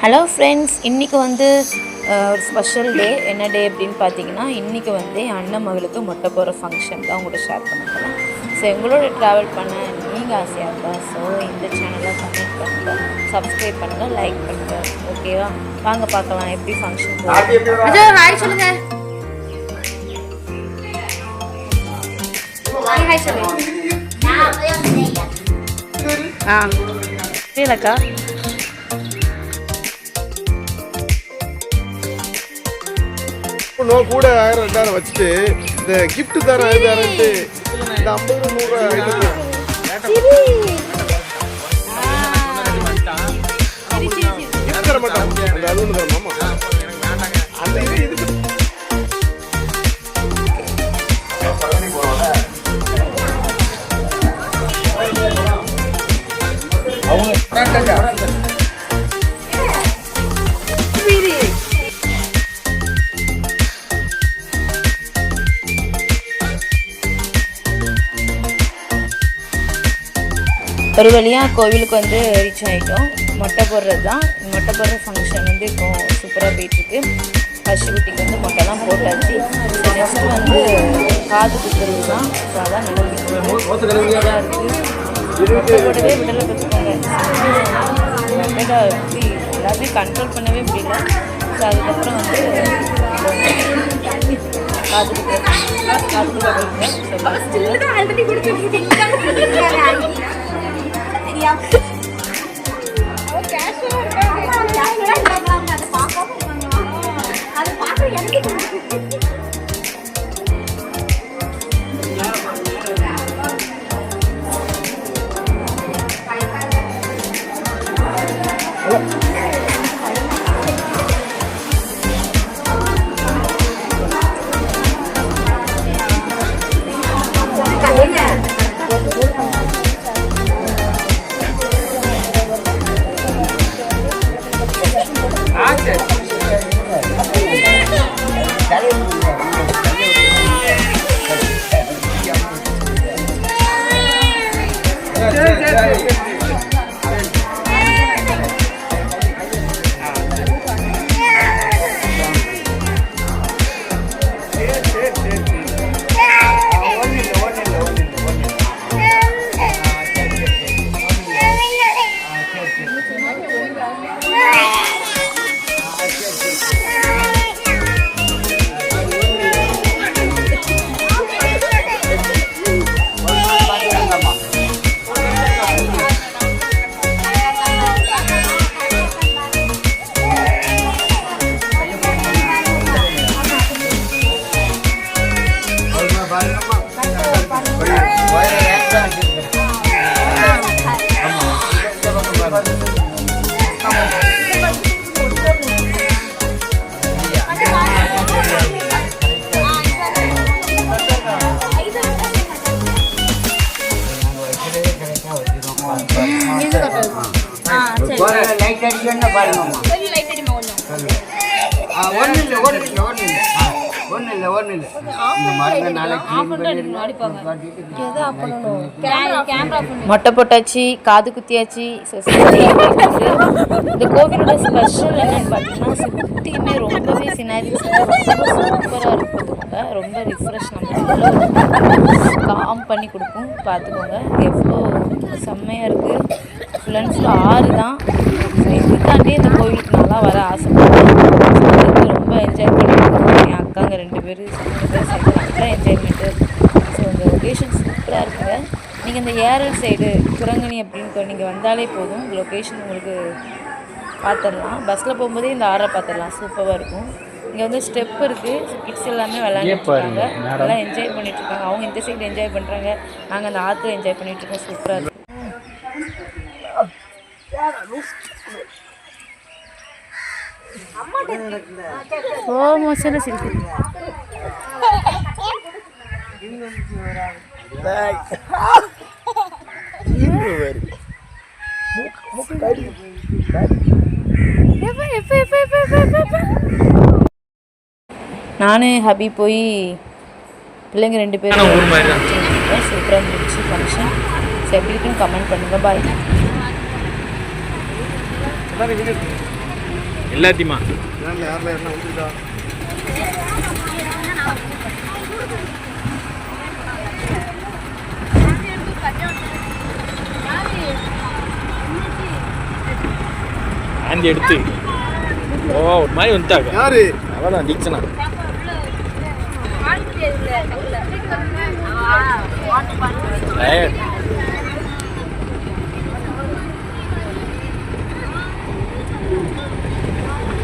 Hello friends, இன்றைக்கி வந்து ஒரு ஸ்பெஷல் டே. என்ன டே அப்படின்னு பார்த்தீங்கன்னா, இன்றைக்கி வந்து என் அண்ணன் மகளுக்கு மொட்டை போகிற ஃபங்க்ஷன் தான் உங்கள்கிட்ட ஷேர் பண்ண போகிறேன். ஸோ எங்களோட ட்ராவல் பண்ண நீங்கள் ஆசையாக இருக்கா? ஸோ இந்த சேனலை கமெண்ட் பண்ணுங்கள், சப்ஸ்கிரைப் பண்ணுங்கள், லைக் பண்ணுங்கள். ஓகேவா? வாங்க பார்க்கலாம் எப்படி ஃபங்க்ஷன் போகும். ஹாய் சொல்லுங்க. ஹாய் சொல்லுங்க. இல்லைக்கா கூட 1000-2000 வச்சுட்டு இந்த கிஃப்ட் தரேன் இந்த 50 100 தர மாட்டாங்க. அது ஒன்று தரமாமா அந்த இது ஒரு வழியாக கோவிலுக்கு வந்து ரீச் ஆகிட்டோம். மொட்டை போடுறது தான். மொட்டை போடுற ஃபங்க்ஷன் வந்து இப்போ சூப்பராக போயிட்டுருக்கு. ஃபர்ஸ்ட் குட்டிக்கு வந்து மொட்டைலாம் போட்டாச்சு. நெக்ஸ்ட்டு வந்து காது குத்துறது தான். ஸோ அதான் நடந்துருக்கு. மொட்டை போடவே விடலை பார்த்துக்கோங்க. மொட்டையை எப்படி எல்லாத்தையும் கண்ட்ரோல் பண்ணவே முடியல. ஸோ அதுக்கப்புறம் வந்து காது குத்துறது மொட்டை போட்டாச்சு, காது குத்தியாச்சு. இந்த கோவிலோட ஸ்பெஷல் என்னன்னு பார்த்தீங்கன்னா, சுற்றியுமே ரொம்பவே சினாரிஸ் சூப்பராக இருக்கும். ரொம்ப ரிஃப்ரெஷ் நம்ம காம் பண்ணி கொடுக்கும். பார்த்துக்கோங்க எவ்வளோ செம்மையாக இருக்குது. ஃபுல் அண்ட் ஃபுல் ஆறு தான். இதுக்காண்டே இந்த கோவிலுக்கு நல்லா வர ஆசைப்படுறேன். ரொம்ப என்ஜாய் பண்ணியிருக்கோம். என் அக்காங்க 2 பேர் சேர்ந்து நல்லா என்ஜாய்மெண்ட்டு. ஸோ இந்த லொக்கேஷன் சூப்பராக இருக்குங்க. நீங்கள் இந்த ஏரல் சைடு குரங்கணி அப்படின்னு நீங்கள் வந்தாலே போதும். இந்த லொக்கேஷன் உங்களுக்கு பார்த்துடலாம். பஸ்ஸில் போகும்போதே இந்த ஆறை பார்த்துடலாம். சூப்பராக இருக்கும். இங்கே வந்து ஸ்டெப் இருக்குது. கிட்ஸ் எல்லாமே விளையாண்டுருக்காங்க. நல்லா என்ஜாய் பண்ணிகிட்ருக்காங்க. அவங்க இந்த சைடு என்ஜாய் பண்ணுறாங்க, நாங்கள் அந்த ஆற்றுல என்ஜாய் பண்ணிகிட்ருக்கோம். சூப்பராக இருக்கும். நானு ஹபி போய் பிள்ளைங்க 2 பேரும் சூப்பராக இருந்துச்சு ஃபங்க்ஷன். ஸோ எப்படி இருக்குன்னு கமெண்ட் பண்ணுங்கள். பாய். எல்லாத்தையுமா வேன்ல யாரில் என்ன வந்துருக்கா? ஆந்தி எடுத்து ஓ ஒரு மாதிரி வந்துட்டாங்க. யாரு? அவ்வளோதான் தீக்ஷனா.